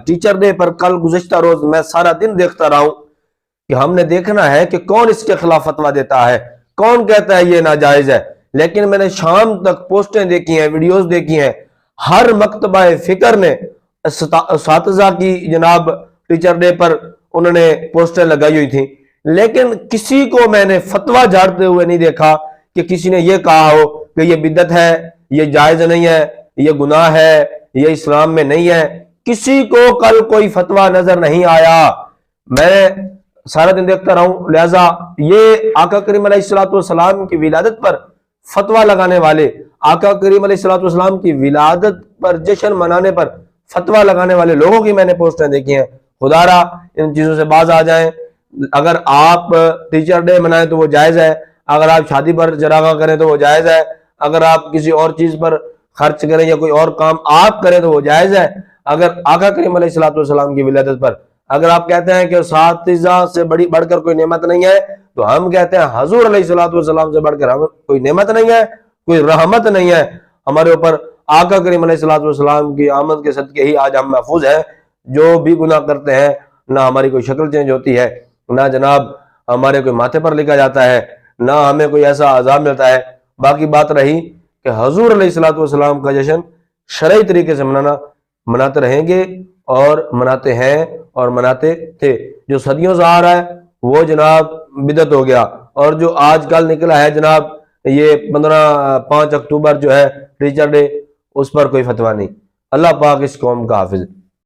Teacher day पर कल गुज़िश्ता रोज मैं सारा दिन देखता रहा हूं कि हमने देखना है कि कौन इसके खिलाफ फतवा देता है, कौन कहता है ये नाजायज है। लेकिन मैंने शाम तक पोस्टें देखी हैं, वीडियोस देखी हैं, हर मकतबा फिक्र ने उस्ताज़ा की जनाब टीचर डे पर उन्होंने पोस्टें लगाई हुई थी, लेकिन किसी को मैंने फतवा झाड़ते हुए नहीं देखा कि किसी ने यह कहा हो कि ये बिदअत है, ये जायज नहीं है, ये गुनाह है, ये इस्लाम में नहीं है। किसी को कल कोई फतवा नजर नहीं आया। मैं सारा दिन देखता रहा हूं, लिहाजा ये आका करीम अलैहिस्सलाम की विलादत पर फतवा लगाने वाले, आका करीम अलैहिस्सलाम की विलादत पर जश्न मनाने पर फतवा लगाने वाले लोगों की मैंने पोस्टें देखी हैं। खुदारा इन चीजों से बाज आ जाएं। अगर आप टीचर डे मनाएं तो वो जायज है, अगर आप शादी पर जरागा करें तो वो जायज है, अगर आप किसी और चीज पर खर्च करें या कोई और काम आप करें तो वो जायज है। अगर आका करीम अलैहिस्सलाम की विलादत पर अगर आप कहते हैं कि उस्ताज़ा से बढ़कर कोई नेमत नहीं है, तो हम कहते हैं हुज़ूर अलैहिस्सलाम से बढ़कर हम कोई नेमत नहीं है, कोई रहमत नहीं है हमारे ऊपर। आका करीम अलैहिस्सलाम की आमद के सदके ही आज हम महफूज हैं। जो भी गुनाह करते हैं, ना हमारी कोई शक्ल चेंज होती है, ना जनाब हमारे कोई माथे पर लिखा जाता है, ना हमें कोई ऐसा अज़ाब मिलता है। बाकी बात रही कि हुज़ूर अलैहिस्सलाम का जश्न शरई तरीके से मनाते रहेंगे और मनाते हैं और मनाते थे। जो सदियों से आ रहा है वो जनाब बिदअत हो गया, और जो आजकल निकला है जनाब ये 5 अक्टूबर जो है टीचर डे, उस पर कोई फतवा नहीं। अल्लाह पाक इस कौम का हाफिज।